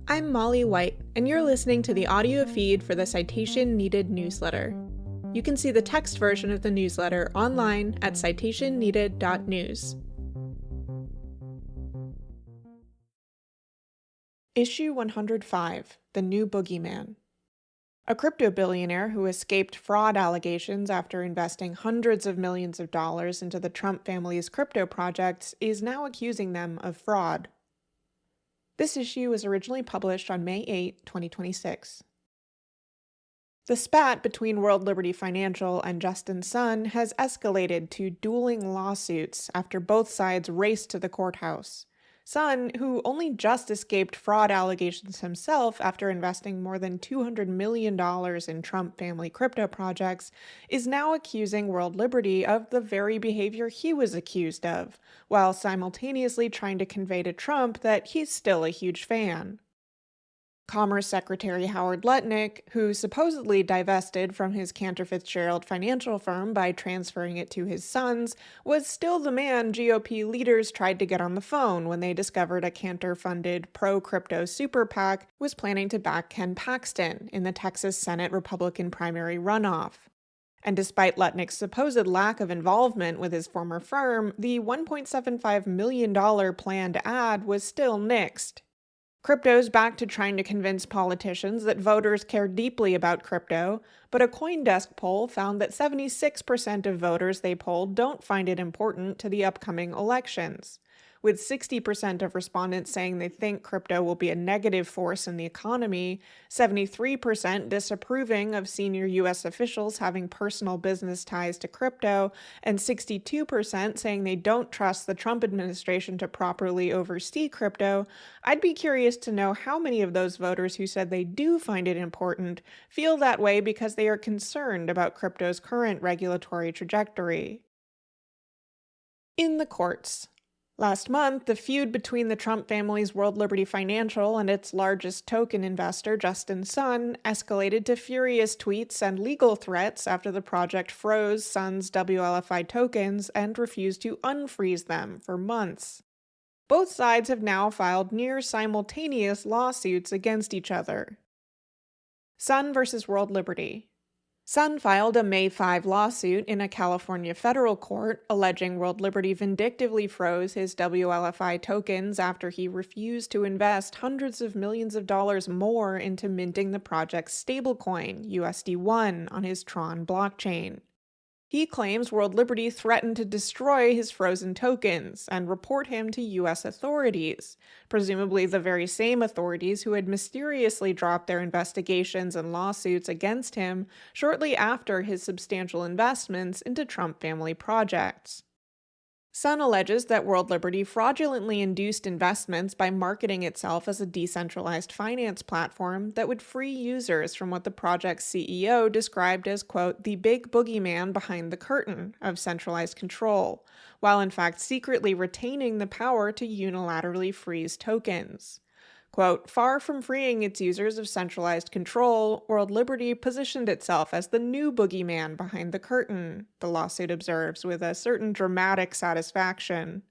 I'm Molly White, and you're listening to the audio feed for the Citation Needed newsletter. You can see the text version of the newsletter online at citationneeded.news. Issue 105, The New Boogeyman. A crypto billionaire who escaped fraud allegations after investing hundreds of millions of dollars into the Trump family's crypto projects is now accusing them of fraud. This issue was originally published on May 8, 2026. The spat between World Liberty Financial and Justin Sun has escalated to dueling lawsuits after both sides raced to the courthouse. Sun, who only just escaped fraud allegations himself after investing more than $200 million in Trump family crypto projects, is now accusing World Liberty of the very behavior he was accused of, while simultaneously trying to convey to Trump that he's still a huge fan. Commerce Secretary Howard Lutnick, who supposedly divested from his Cantor Fitzgerald financial firm by transferring it to his sons, was still the man GOP leaders tried to get on the phone when they discovered a Cantor-funded pro-crypto super PAC was planning to back Ken Paxton in the Texas Senate Republican primary runoff. And despite Lutnick's supposed lack of involvement with his former firm, the $1.75 million planned ad was still nixed. Crypto's back to trying to convince politicians that voters care deeply about crypto, but a CoinDesk poll found that 76% of voters they polled don't find it important to the upcoming elections, with 60% of respondents saying they think crypto will be a negative force in the economy, 73% disapproving of senior U.S. officials having personal business ties to crypto, and 62% saying they don't trust the Trump administration to properly oversee crypto. I'd be curious to know how many of those voters who said they do find it important feel that way because they are concerned about crypto's current regulatory trajectory. In the courts. Last month, the feud between the Trump family's World Liberty Financial and its largest token investor, Justin Sun, escalated to furious tweets and legal threats after the project froze Sun's WLFI tokens and refused to unfreeze them for months. Both sides have now filed near-simultaneous lawsuits against each other. Sun versus World Liberty. Sun filed a May 5 lawsuit in a California federal court alleging World Liberty vindictively froze his WLFI tokens after he refused to invest hundreds of millions of dollars more into minting the project's stablecoin, USD1, on his Tron blockchain. He claims World Liberty threatened to destroy his frozen tokens and report him to U.S. authorities, presumably the very same authorities who had mysteriously dropped their investigations and lawsuits against him shortly after his substantial investments into Trump family projects. Sun alleges that World Liberty fraudulently induced investments by marketing itself as a decentralized finance platform that would free users from what the project's CEO described as, quote, the big boogeyman behind the curtain of centralized control, while in fact secretly retaining the power to unilaterally freeze tokens. Quote, far from freeing its users of centralized control, World Liberty positioned itself as the new boogeyman behind the curtain, the lawsuit observes with a certain dramatic satisfaction.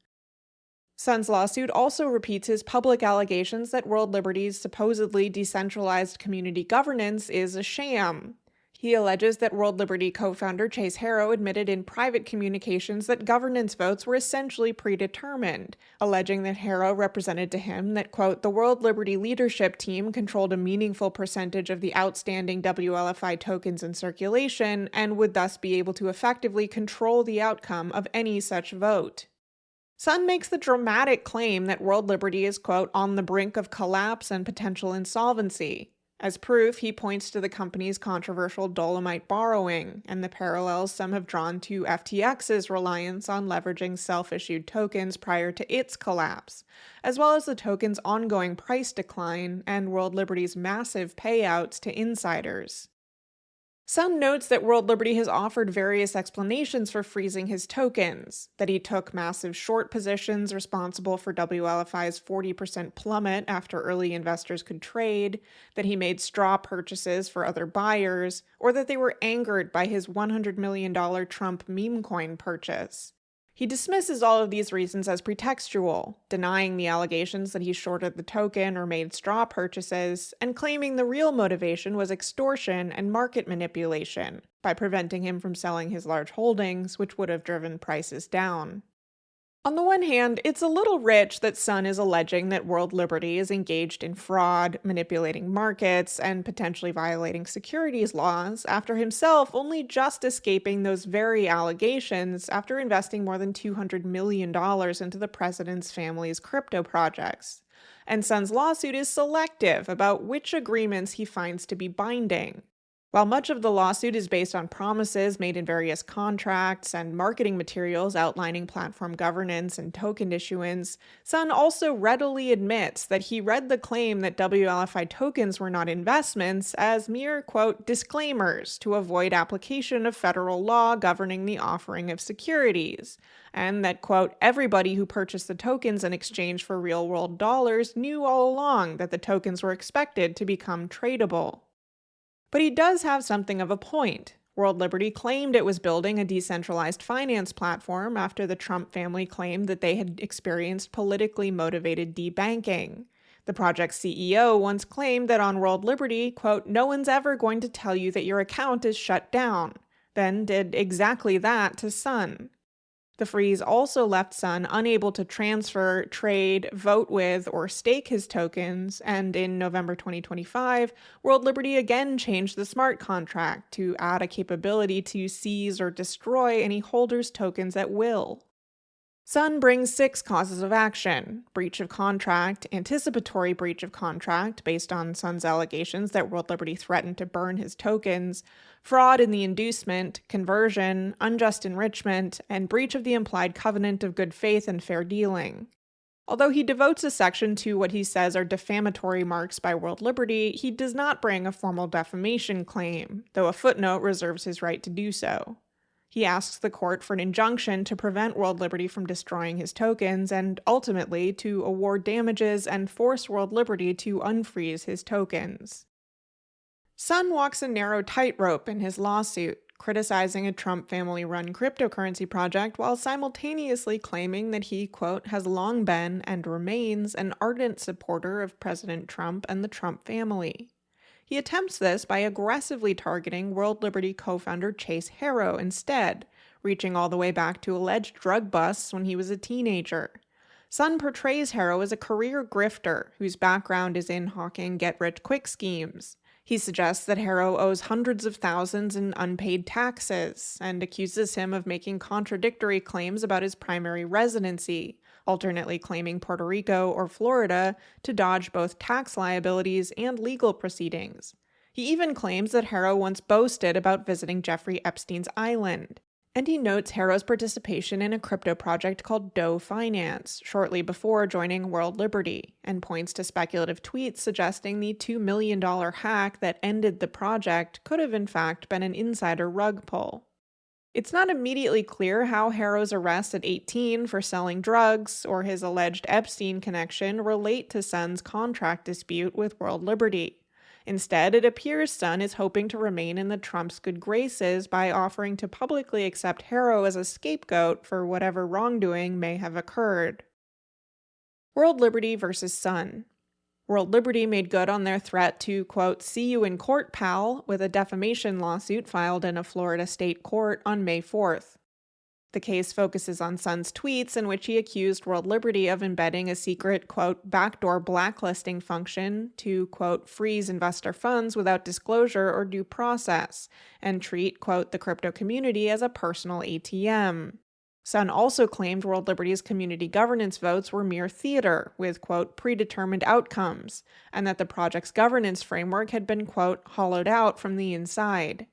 Sun's lawsuit also repeats his public allegations that World Liberty's supposedly decentralized community governance is a sham. He alleges that World Liberty co-founder Chase Harrow admitted in private communications that governance votes were essentially predetermined, alleging that Harrow represented to him that, quote, the World Liberty leadership team controlled a meaningful percentage of the outstanding WLFI tokens in circulation and would thus be able to effectively control the outcome of any such vote. Sun makes the dramatic claim that World Liberty is, quote, on the brink of collapse and potential insolvency. As proof, he points to the company's controversial Dolomite borrowing and the parallels some have drawn to FTX's reliance on leveraging self-issued tokens prior to its collapse, as well as the token's ongoing price decline and World Liberty's massive payouts to insiders. Sun notes that World Liberty has offered various explanations for freezing his tokens, that he took massive short positions responsible for WLFI's 40% plummet after early investors could trade, that he made straw purchases for other buyers, or that they were angered by his $100 million Trump meme coin purchase. He dismisses all of these reasons as pretextual, denying the allegations that he shorted the token or made straw purchases, and claiming the real motivation was extortion and market manipulation by preventing him from selling his large holdings, which would have driven prices down. On the one hand, it's a little rich that Sun is alleging that World Liberty is engaged in fraud, manipulating markets, and potentially violating securities laws after himself only just escaping those very allegations after investing more than $200 million into the president's family's crypto projects. And Sun's lawsuit is selective about which agreements he finds to be binding. While much of the lawsuit is based on promises made in various contracts and marketing materials outlining platform governance and token issuance, Sun also readily admits that he read the claim that WLFI tokens were not investments as mere, quote, disclaimers to avoid application of federal law governing the offering of securities, and that, quote, everybody who purchased the tokens in exchange for real-world dollars knew all along that the tokens were expected to become tradable. But he does have something of a point. World Liberty claimed it was building a decentralized finance platform after the Trump family claimed that they had experienced politically motivated debanking. The project's CEO once claimed that on World Liberty, quote, no one's ever going to tell you that your account is shut down, then did exactly that to Sun. The freeze also left Sun unable to transfer, trade, vote with, or stake his tokens, and in November 2025, World Liberty again changed the smart contract to add a capability to seize or destroy any holder's tokens at will. Sun brings 6 causes of action: breach of contract, anticipatory breach of contract based on Sun's allegations that World Liberty threatened to burn his tokens, fraud in the inducement, conversion, unjust enrichment, and breach of the implied covenant of good faith and fair dealing. Although he devotes a section to what he says are defamatory marks by World Liberty, he does not bring a formal defamation claim, though a footnote reserves his right to do so. He asks the court for an injunction to prevent World Liberty from destroying his tokens and, ultimately, to award damages and force World Liberty to unfreeze his tokens. Sun walks a narrow tightrope in his lawsuit, criticizing a Trump family-run cryptocurrency project while simultaneously claiming that he, quote, has long been and remains an ardent supporter of President Trump and the Trump family. He attempts this by aggressively targeting World Liberty co-founder Chase Harrow instead, reaching all the way back to alleged drug busts when he was a teenager. Sun portrays Harrow as a career grifter whose background is in hawking get-rich-quick schemes. He suggests that Harrow owes hundreds of thousands in unpaid taxes, and accuses him of making contradictory claims about his primary residency, alternately claiming Puerto Rico or Florida to dodge both tax liabilities and legal proceedings. He even claims that Harrow once boasted about visiting Jeffrey Epstein's island. And he notes Harrow's participation in a crypto project called Doe Finance shortly before joining World Liberty, and points to speculative tweets suggesting the $2 million hack that ended the project could have in fact been an insider rug pull. It's not immediately clear how Harrow's arrest at 18 for selling drugs or his alleged Epstein connection relate to Sun's contract dispute with World Liberty. Instead, it appears Sun is hoping to remain in the Trump's good graces by offering to publicly accept Harrow as a scapegoat for whatever wrongdoing may have occurred. World Liberty versus Sun. World Liberty made good on their threat to, quote, see you in court, pal, with a defamation lawsuit filed in a Florida state court on May 4th. The case focuses on Sun's tweets in which he accused World Liberty of embedding a secret, quote, backdoor blacklisting function to, quote, freeze investor funds without disclosure or due process, and treat, quote, the crypto community as a personal ATM. Sun also claimed World Liberty's community governance votes were mere theater with, quote, predetermined outcomes, and that the project's governance framework had been, quote, hollowed out from the inside.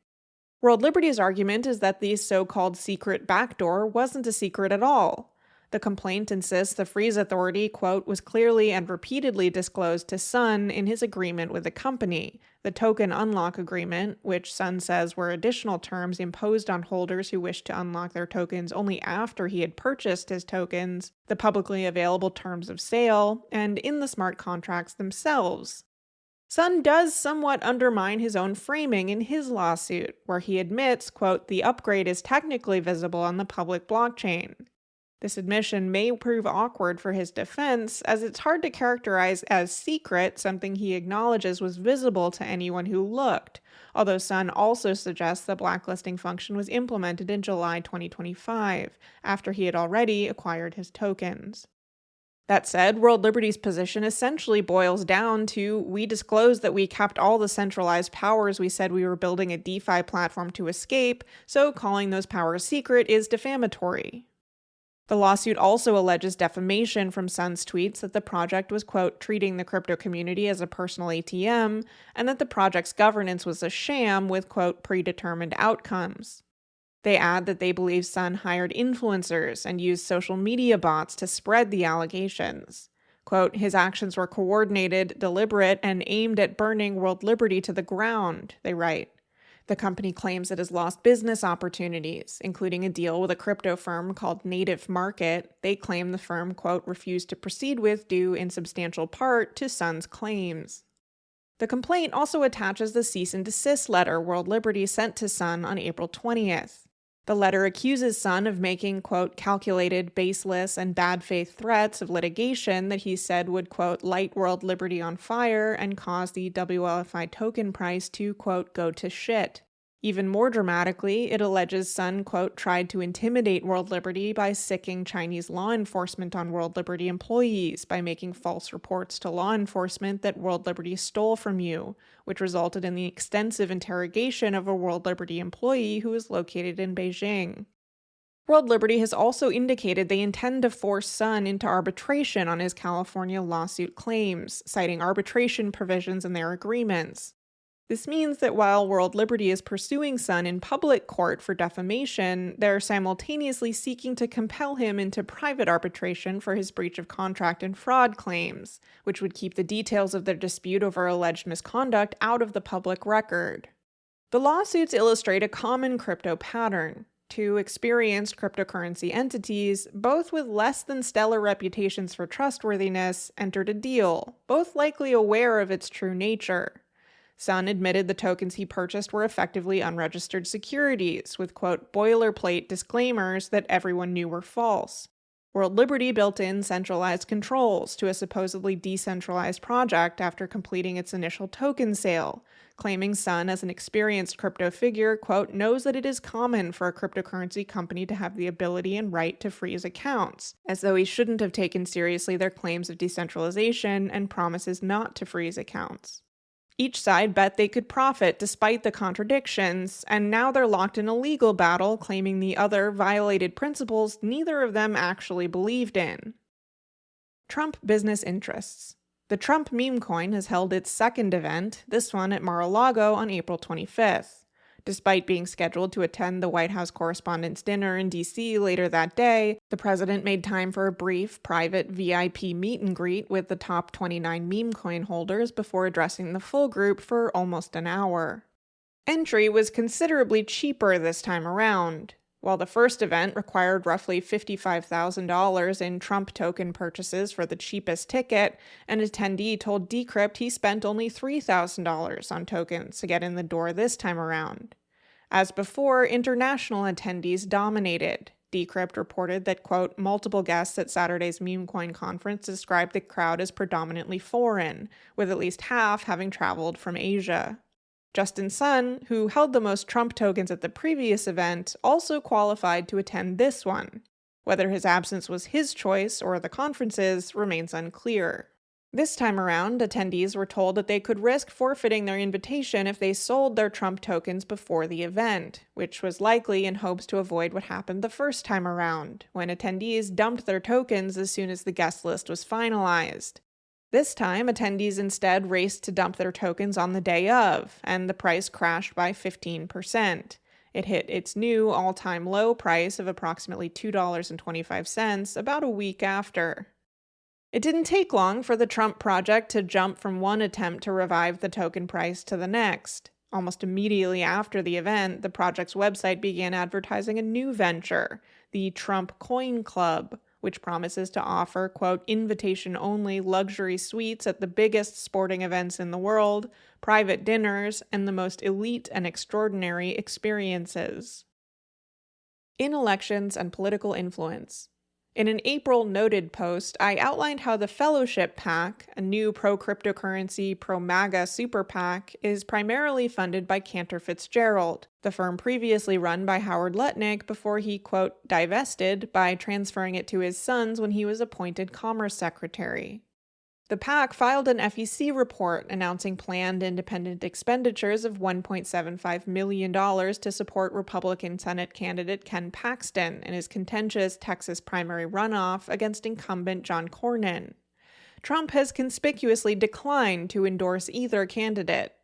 World Liberty's argument is that the so-called secret backdoor wasn't a secret at all. The complaint insists the freeze authority, quote, was clearly and repeatedly disclosed to Sun in his agreement with the company, the token unlock agreement, which Sun says were additional terms imposed on holders who wished to unlock their tokens only after he had purchased his tokens, the publicly available terms of sale, and in the smart contracts themselves. Sun does somewhat undermine his own framing in his lawsuit, where he admits, quote, the upgrade is technically visible on the public blockchain. This admission may prove awkward for his defense, as it's hard to characterize as secret something he acknowledges was visible to anyone who looked, although Sun also suggests the blacklisting function was implemented in July 2025, after he had already acquired his tokens. That said, World Liberty's position essentially boils down to, we disclosed that we kept all the centralized powers we said we were building a DeFi platform to escape, so calling those powers secret is defamatory. The lawsuit also alleges defamation from Sun's tweets that the project was, quote, treating the crypto community as a personal ATM, and that the project's governance was a sham with, quote, predetermined outcomes. They add that they believe Sun hired influencers and used social media bots to spread the allegations. Quote, his actions were coordinated, deliberate, and aimed at burning World Liberty to the ground, they write. The company claims it has lost business opportunities, including a deal with a crypto firm called Native Market. They claim the firm, quote, refused to proceed with due in substantial part to Sun's claims. The complaint also attaches the cease and desist letter World Liberty sent to Sun on April 20th. The letter accuses Sun of making, quote, calculated, baseless, and bad faith threats of litigation that he said would, quote, light World Liberty on fire and cause the WLFI token price to, quote, go to shit. Even more dramatically, it alleges Sun, quote, tried to intimidate World Liberty by sicking Chinese law enforcement on World Liberty employees by making false reports to law enforcement that World Liberty stole from you, which resulted in the extensive interrogation of a World Liberty employee who is located in Beijing. World Liberty has also indicated they intend to force Sun into arbitration on his California lawsuit claims, citing arbitration provisions in their agreements. This means that while World Liberty is pursuing Sun in public court for defamation, they're simultaneously seeking to compel him into private arbitration for his breach of contract and fraud claims, which would keep the details of their dispute over alleged misconduct out of the public record. The lawsuits illustrate a common crypto pattern. Two experienced cryptocurrency entities, both with less than stellar reputations for trustworthiness, entered a deal, both likely aware of its true nature. Sun admitted the tokens he purchased were effectively unregistered securities, with, quote, boilerplate disclaimers that everyone knew were false. World Liberty built in centralized controls to a supposedly decentralized project after completing its initial token sale, claiming Sun, as an experienced crypto figure, quote, knows that it is common for a cryptocurrency company to have the ability and right to freeze accounts, as though he shouldn't have taken seriously their claims of decentralization and promises not to freeze accounts. Each side bet they could profit despite the contradictions, and now they're locked in a legal battle claiming the other violated principles neither of them actually believed in. Trump business interests. The Trump meme coin has held its second event, this one at Mar-a-Lago on April 25th. Despite being scheduled to attend the White House Correspondents' Dinner in D.C. later that day, the president made time for a brief, private VIP meet and greet with the top 29 meme coin holders before addressing the full group for almost an hour. Entry was considerably cheaper this time around. While the first event required roughly $55,000 in Trump token purchases for the cheapest ticket, an attendee told Decrypt he spent only $3,000 on tokens to get in the door this time around. As before, international attendees dominated. Decrypt reported that, quote, multiple guests at Saturday's meme coin conference described the crowd as predominantly foreign, with at least half having traveled from Asia. Justin Sun, who held the most Trump tokens at the previous event, also qualified to attend this one. Whether his absence was his choice or the conference's remains unclear. This time around, attendees were told that they could risk forfeiting their invitation if they sold their Trump tokens before the event, which was likely in hopes to avoid what happened the first time around, when attendees dumped their tokens as soon as the guest list was finalized. This time, attendees instead raced to dump their tokens on the day of, and the price crashed by 15%. It hit its new all-time low price of approximately $2.25 about a week after. It didn't take long for the Trump project to jump from one attempt to revive the token price to the next. Almost immediately after the event, the project's website began advertising a new venture, the Trump Coin Club, which promises to offer, quote, invitation-only luxury suites at the biggest sporting events in the world, private dinners, and the most elite and extraordinary experiences. In elections and political influence. In an April Noted post, I outlined how the Fellowship PAC, a new pro-cryptocurrency, pro-MAGA super PAC, is primarily funded by Cantor Fitzgerald, the firm previously run by Howard Lutnick before he, quote, divested by transferring it to his sons when he was appointed Commerce Secretary. The PAC filed an FEC report announcing planned independent expenditures of $1.75 million to support Republican Senate candidate Ken Paxton in his contentious Texas primary runoff against incumbent John Cornyn. Trump has conspicuously declined to endorse either candidate.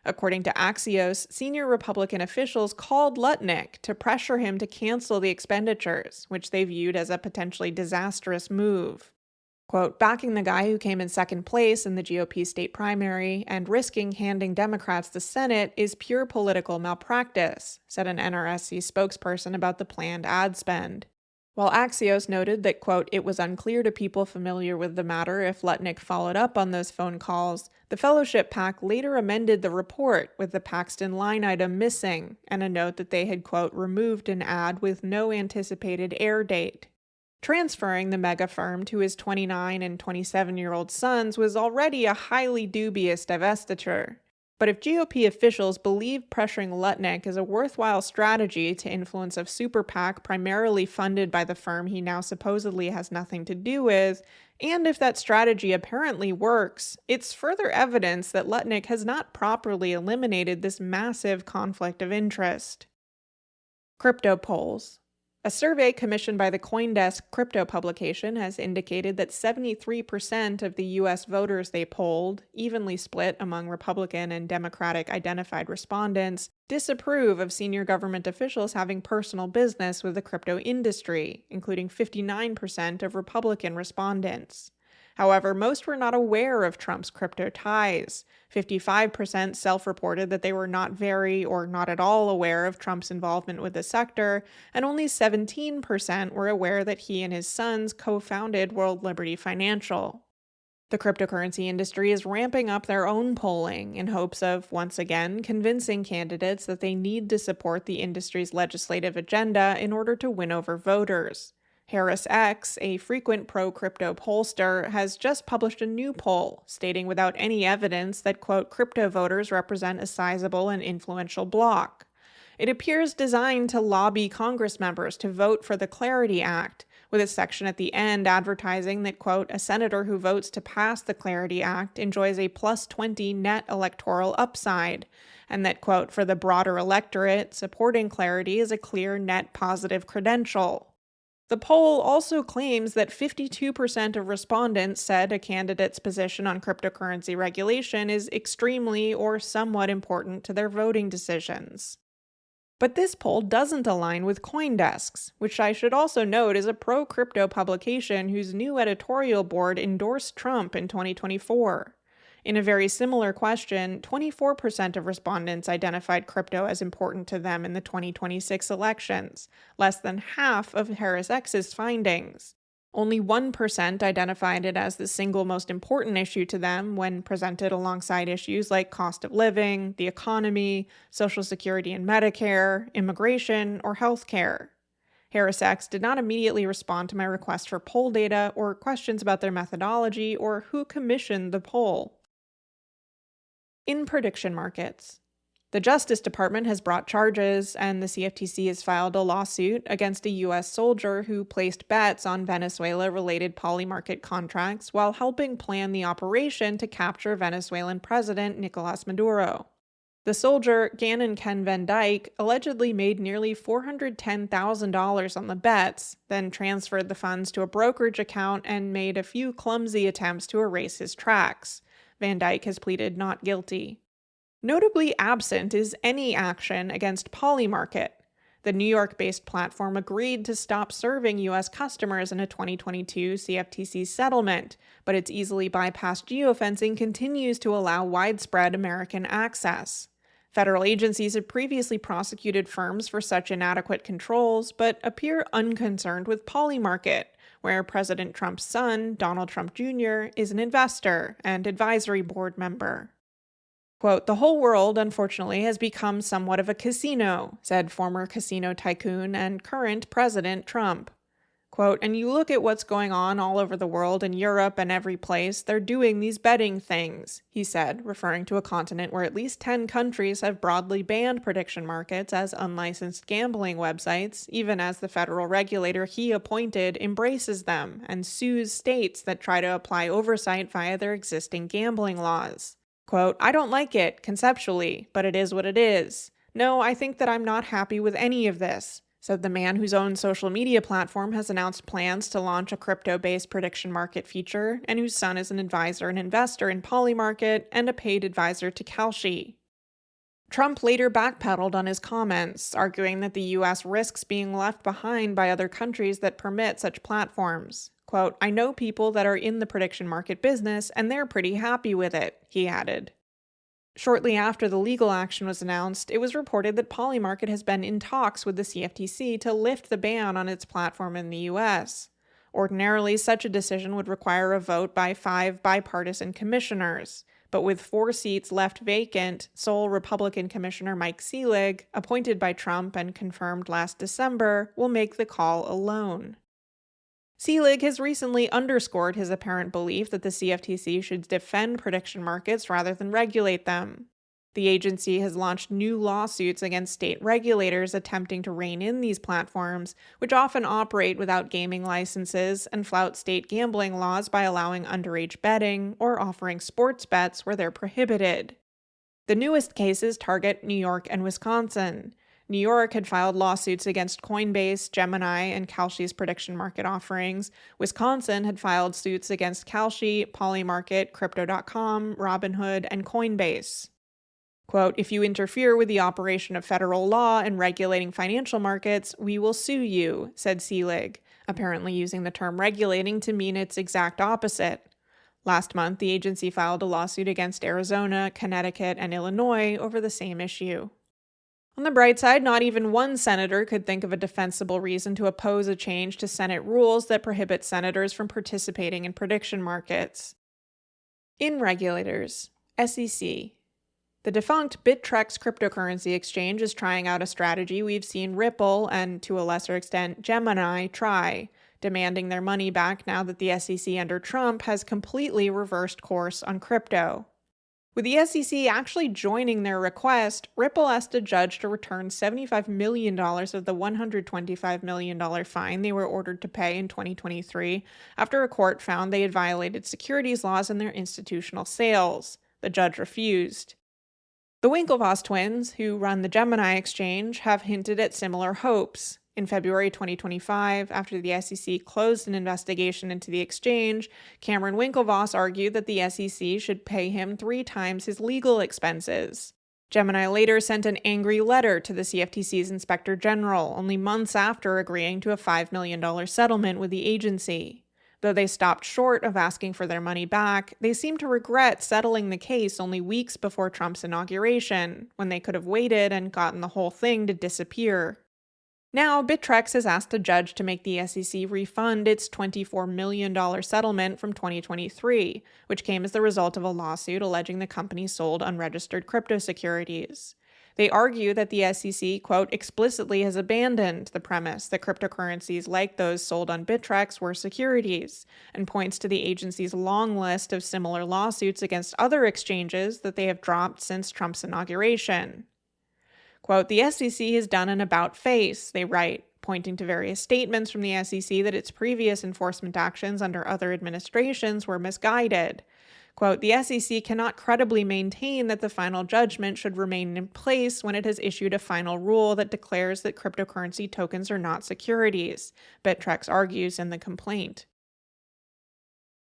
According to Axios, senior Republican officials called Lutnick to pressure him to cancel the expenditures, which they viewed as a potentially disastrous move. Quote, backing the guy who came in second place in the GOP state primary and risking handing Democrats the Senate is pure political malpractice, said an NRSC spokesperson about the planned ad spend. While Axios noted that, quote, it was unclear to people familiar with the matter if Lutnick followed up on those phone calls, the Fellowship PAC later amended the report with the Paxton line item missing and a note that they had, quote, removed an ad with no anticipated air date. Transferring the mega firm to his 29 and 27-year-old sons was already a highly dubious divestiture. But if GOP officials believe pressuring Lutnick is a worthwhile strategy to influence a super PAC primarily funded by the firm he now supposedly has nothing to do with, and if that strategy apparently works, it's further evidence that Lutnick has not properly eliminated this massive conflict of interest. Crypto polls. A survey commissioned by the CoinDesk crypto publication has indicated that 73% of the U.S. voters they polled, evenly split among Republican and Democratic identified respondents, disapprove of senior government officials having personal business with the crypto industry, including 59% of Republican respondents. However, most were not aware of Trump's crypto ties. 55% self-reported that they were not very or not at all aware of Trump's involvement with the sector, and only 17% were aware that he and his sons co-founded World Liberty Financial. The cryptocurrency industry is ramping up their own polling in hopes of, once again, convincing candidates that they need to support the industry's legislative agenda in order to win over voters. HarrisX, a frequent pro-crypto pollster, has just published a new poll stating without any evidence that, quote, crypto voters represent a sizable and influential bloc. It appears designed to lobby Congress members to vote for the Clarity Act, with a section at the end advertising that, quote, a senator who votes to pass the Clarity Act enjoys a plus 20 net electoral upside, and that, quote, for the broader electorate, supporting Clarity is a clear net positive credential. The poll also claims that 52% of respondents said a candidate's position on cryptocurrency regulation is extremely or somewhat important to their voting decisions. But this poll doesn't align with CoinDesk's, which I should also note is a pro-crypto publication whose new editorial board endorsed Trump in 2024. In a very similar question, 24% of respondents identified crypto as important to them in the 2026 elections, less than half of HarrisX's findings. Only 1% identified it as the single most important issue to them when presented alongside issues like cost of living, the economy, Social Security and Medicare, immigration, or healthcare. HarrisX did not immediately respond to my request for poll data or questions about their methodology or who commissioned the poll. In prediction markets. The Justice Department has brought charges, and the CFTC has filed a lawsuit against a U.S. soldier who placed bets on Venezuela-related polymarket contracts while helping plan the operation to capture Venezuelan President Nicolas Maduro. The soldier, Gannon Ken Van Dyke, allegedly made nearly $410,000 on the bets, then transferred the funds to a brokerage account and made a few clumsy attempts to erase his tracks. Van Dyke has pleaded not guilty. Notably absent is any action against Polymarket. The New York-based platform agreed to stop serving U.S. customers in a 2022 CFTC settlement, but its easily bypassed geofencing continues to allow widespread American access. Federal agencies have previously prosecuted firms for such inadequate controls, but appear unconcerned with Polymarket, where President Trump's son, Donald Trump Jr., is an investor and advisory board member. Quote, the whole world, unfortunately, has become somewhat of a casino, said former casino tycoon and current President Trump. Quote, and you look at what's going on all over the world, in Europe and every place, they're doing these betting things, he said, referring to a continent where at least 10 countries have broadly banned prediction markets as unlicensed gambling websites, even as the federal regulator he appointed embraces them and sues states that try to apply oversight via their existing gambling laws. Quote, I don't like it, conceptually, but it is what it is. No, I think that I'm not happy with any of this, said the man whose own social media platform has announced plans to launch a crypto-based prediction market feature and whose son is an advisor and investor in Polymarket and a paid advisor to Kalshi. Trump later backpedaled on his comments, arguing that the U.S. risks being left behind by other countries that permit such platforms. Quote, I know people that are in the prediction market business and they're pretty happy with it, he added. Shortly after the legal action was announced, it was reported that Polymarket has been in talks with the CFTC to lift the ban on its platform in the U.S. Ordinarily, such a decision would require a vote by 5 bipartisan commissioners, but with 4 seats left vacant, sole Republican Commissioner Mike Seelig, appointed by Trump and confirmed last December, will make the call alone. Seelig has recently underscored his apparent belief that the CFTC should defend prediction markets rather than regulate them. The agency has launched new lawsuits against state regulators attempting to rein in these platforms, which often operate without gaming licenses and flout state gambling laws by allowing underage betting or offering sports bets where they're prohibited. The newest cases target New York and Wisconsin. New York had filed lawsuits against Coinbase, Gemini, and Kalshi's prediction market offerings. Wisconsin had filed suits against Kalshi, Polymarket, Crypto.com, Robinhood, and Coinbase. Quote, if you interfere with the operation of federal law in regulating financial markets, we will sue you, said Seelig, apparently using the term regulating to mean its exact opposite. Last month, the agency filed a lawsuit against Arizona, Connecticut, and Illinois over the same issue. On the bright side, not even one senator could think of a defensible reason to oppose a change to Senate rules that prohibit senators from participating in prediction markets. In regulators, SEC. The defunct Bittrex cryptocurrency exchange is trying out a strategy we've seen Ripple and, to a lesser extent, Gemini try, demanding their money back now that the SEC under Trump has completely reversed course on crypto. With the SEC actually joining their request, Ripple asked a judge to return $75 million of the $125 million fine they were ordered to pay in 2023 after a court found they had violated securities laws in their institutional sales. The judge refused. The Winklevoss twins, who run the Gemini exchange, have hinted at similar hopes. In February 2025, after the SEC closed an investigation into the exchange, Cameron Winklevoss argued that the SEC should pay him 3 times his legal expenses. Gemini later sent an angry letter to the CFTC's Inspector General, only months after agreeing to a $5 million settlement with the agency. Though they stopped short of asking for their money back, they seem to regret settling the case only weeks before Trump's inauguration, when they could have waited and gotten the whole thing to disappear. Now, Bittrex has asked a judge to make the SEC refund its $24 million settlement from 2023, which came as the result of a lawsuit alleging the company sold unregistered crypto securities. They argue that the SEC, quote, explicitly has abandoned the premise that cryptocurrencies like those sold on Bittrex were securities, and points to the agency's long list of similar lawsuits against other exchanges that they have dropped since Trump's inauguration. Quote, the SEC has done an about-face, they write, pointing to various statements from the SEC that its previous enforcement actions under other administrations were misguided. Quote, the SEC cannot credibly maintain that the final judgment should remain in place when it has issued a final rule that declares that cryptocurrency tokens are not securities, Bittrex argues in the complaint.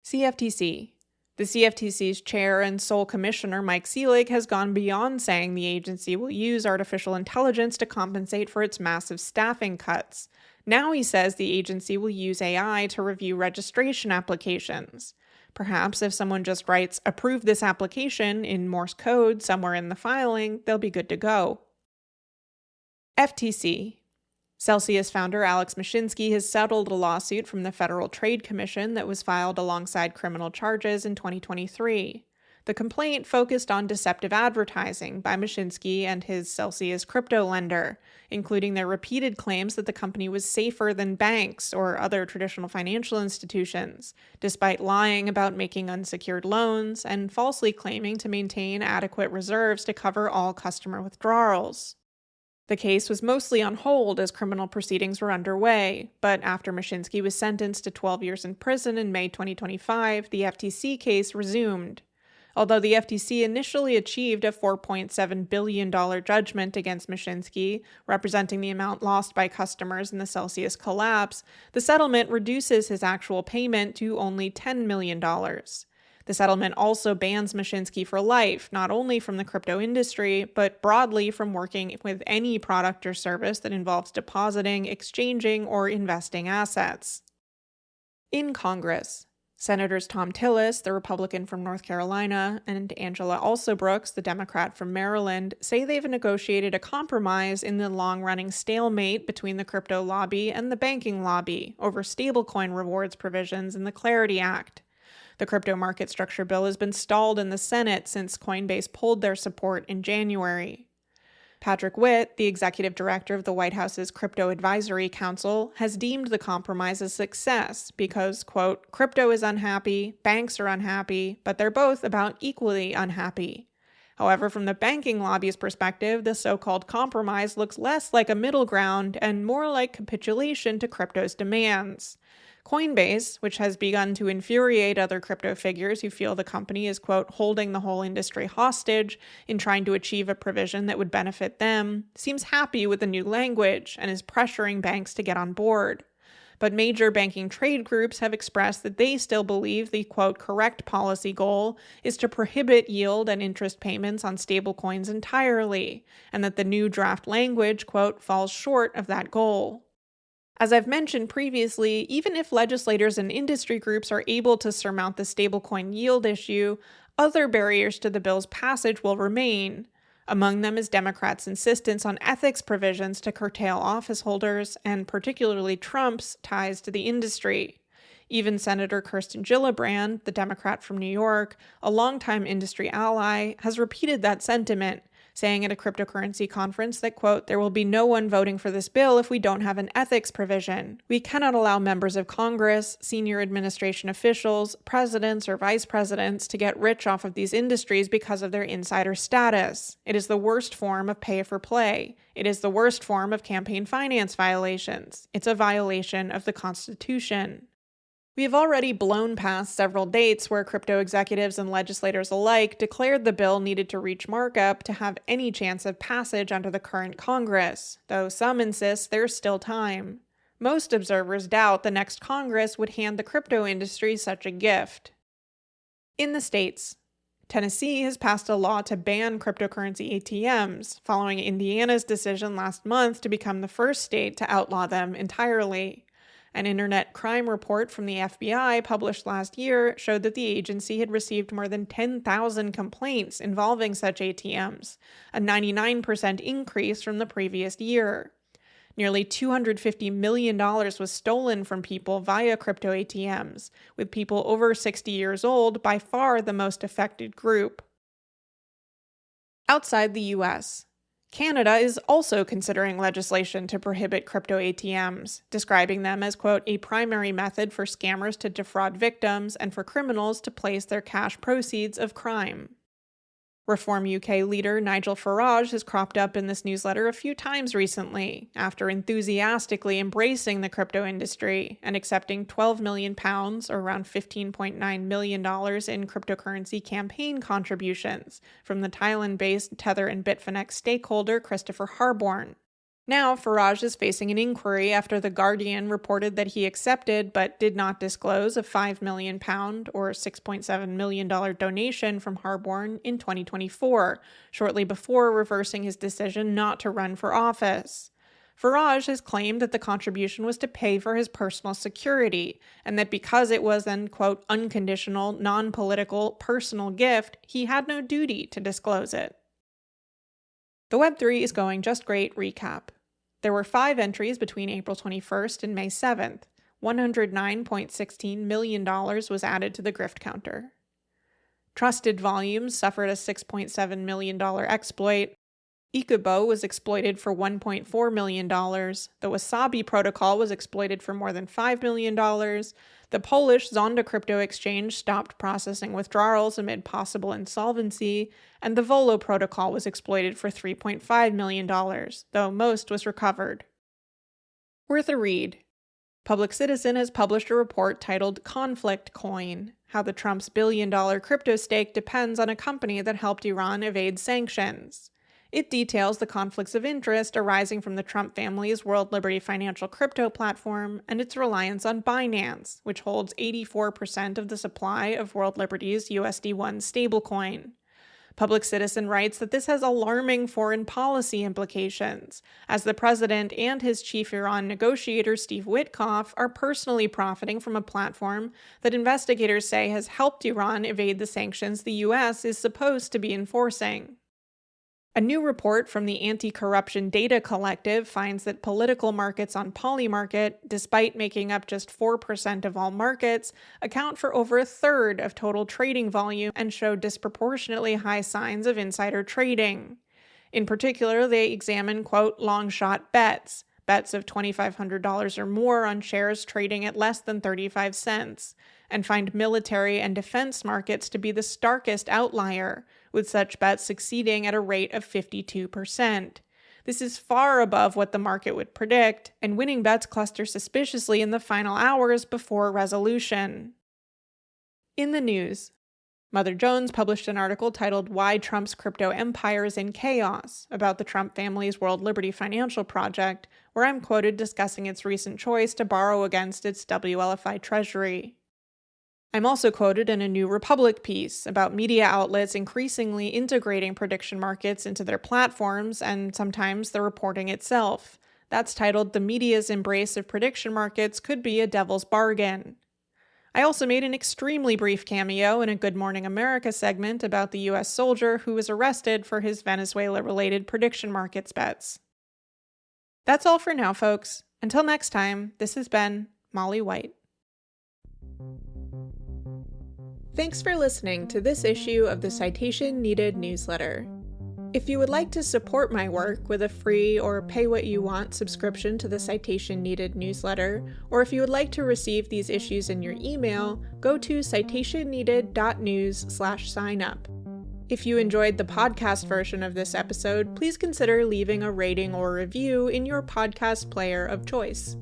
CFTC. The CFTC's chair and sole commissioner, Mike Seelig, has gone beyond saying the agency will use artificial intelligence to compensate for its massive staffing cuts. Now he says the agency will use AI to review registration applications. Perhaps if someone just writes, "Approve this application" in Morse code somewhere in the filing, they'll be good to go. FTC. Celsius founder Alex Mashinsky has settled a lawsuit from the Federal Trade Commission that was filed alongside criminal charges in 2023. The complaint focused on deceptive advertising by Mashinsky and his Celsius crypto lender, including their repeated claims that the company was safer than banks or other traditional financial institutions, despite lying about making unsecured loans and falsely claiming to maintain adequate reserves to cover all customer withdrawals. The case was mostly on hold as criminal proceedings were underway, but after Mashinsky was sentenced to 12 years in prison in May 2025, the FTC case resumed. Although the FTC initially achieved a $4.7 billion judgment against Mashinsky, representing the amount lost by customers in the Celsius collapse, the settlement reduces his actual payment to only $10 million. The settlement also bans Mashinsky for life, not only from the crypto industry, but broadly from working with any product or service that involves depositing, exchanging, or investing assets. In Congress, Senators Tom Tillis, the Republican from North Carolina, and Angela Alsobrooks, the Democrat from Maryland, say they've negotiated a compromise in the long-running stalemate between the crypto lobby and the banking lobby over stablecoin rewards provisions in the Clarity Act. The crypto market structure bill has been stalled in the Senate since Coinbase pulled their support in January. Patrick Witt, the executive director of the White House's Crypto Advisory Council, has deemed the compromise a success because, quote, crypto is unhappy, banks are unhappy, but they're both about equally unhappy. However, from the banking lobby's perspective, the so-called compromise looks less like a middle ground and more like capitulation to crypto's demands. Coinbase, which has begun to infuriate other crypto figures who feel the company is, quote, holding the whole industry hostage in trying to achieve a provision that would benefit them, seems happy with the new language and is pressuring banks to get on board. But major banking trade groups have expressed that they still believe the, quote, correct policy goal is to prohibit yield and interest payments on stablecoins entirely, and that the new draft language, quote, falls short of that goal. As I've mentioned previously, even if legislators and industry groups are able to surmount the stablecoin yield issue, other barriers to the bill's passage will remain. Among them is Democrats' insistence on ethics provisions to curtail office holders, and particularly Trump's ties to the industry. Even Senator Kirsten Gillibrand, the Democrat from New York, a longtime industry ally, has repeated that sentiment, saying at a cryptocurrency conference that, quote, there will be no one voting for this bill if we don't have an ethics provision. We cannot allow members of Congress, senior administration officials, presidents, or vice presidents to get rich off of these industries because of their insider status. It is the worst form of pay for play. It is the worst form of campaign finance violations. It's a violation of the Constitution. We have already blown past several dates where crypto executives and legislators alike declared the bill needed to reach markup to have any chance of passage under the current Congress, though some insist there's still time. Most observers doubt the next Congress would hand the crypto industry such a gift. In the states, Tennessee has passed a law to ban cryptocurrency ATMs, following Indiana's decision last month to become the first state to outlaw them entirely. An internet crime report from the FBI published last year showed that the agency had received more than 10,000 complaints involving such ATMs, a 99% increase from the previous year. Nearly $250 million was stolen from people via crypto ATMs, with people over 60 years old by far the most affected group. Outside the U.S., Canada is also considering legislation to prohibit crypto ATMs, describing them as, quote, a primary method for scammers to defraud victims and for criminals to place their cash proceeds of crime. Reform UK leader Nigel Farage has cropped up in this newsletter a few times recently, after enthusiastically embracing the crypto industry and accepting £12 million, or around $15.9 million in cryptocurrency campaign contributions from the Thailand-based Tether and Bitfinex stakeholder Christopher Harborne. Now, Farage is facing an inquiry after The Guardian reported that he accepted but did not disclose a £5 million or $6.7 million donation from Harborne in 2024, shortly before reversing his decision not to run for office. Farage has claimed that the contribution was to pay for his personal security, and that because it was an, quote, unconditional, non-political, personal gift, he had no duty to disclose it. The Web3 is going just great recap. There were 5 entries between April 21st and May 7th. $109.16 million was added to the grift counter. Trusted Volumes suffered a $6.7 million exploit. Ikubo was exploited for $1.4 million. The Wasabi protocol was exploited for more than $5 million. The Polish Zonda crypto exchange stopped processing withdrawals amid possible insolvency. And the Volo protocol was exploited for $3.5 million, though most was recovered. Worth a read. Public Citizen has published a report titled Conflict Coin: How the Trump's billion-dollar crypto stake depends on a company that helped Iran evade sanctions. It details the conflicts of interest arising from the Trump family's World Liberty financial crypto platform and its reliance on Binance, which holds 84% of the supply of World Liberty's USD1 stablecoin. Public Citizen writes that this has alarming foreign policy implications, as the president and his chief Iran negotiator Steve Witkoff are personally profiting from a platform that investigators say has helped Iran evade the sanctions the U.S. is supposed to be enforcing. A new report from the Anti-Corruption Data Collective finds that political markets on Polymarket, despite making up just 4% of all markets, account for over a third of total trading volume and show disproportionately high signs of insider trading. In particular, they examine, quote, long-shot bets of $2,500 or more on shares trading at less than 35 cents, and find military and defense markets to be the starkest outlier, with such bets succeeding at a rate of 52%. This is far above what the market would predict, and winning bets cluster suspiciously in the final hours before resolution. In the news, Mother Jones published an article titled Why Trump's Crypto Empire is in Chaos about the Trump family's World Liberty financial project, where I'm quoted discussing its recent choice to borrow against its WLFI treasury. I'm also quoted in a New Republic piece about media outlets increasingly integrating prediction markets into their platforms and sometimes the reporting itself. That's titled The Media's Embrace of Prediction Markets Could Be a Devil's Bargain. I also made an extremely brief cameo in a Good Morning America segment about the U.S. soldier who was arrested for his Venezuela-related prediction markets bets. That's all for now, folks. Until next time, this has been Molly White. Thanks for listening to this issue of the Citation Needed newsletter. If you would like to support my work with a free or pay-what-you-want subscription to the Citation Needed newsletter, or if you would like to receive these issues in your email, go to citationneeded.news/sign-up. If you enjoyed the podcast version of this episode, please consider leaving a rating or review in your podcast player of choice.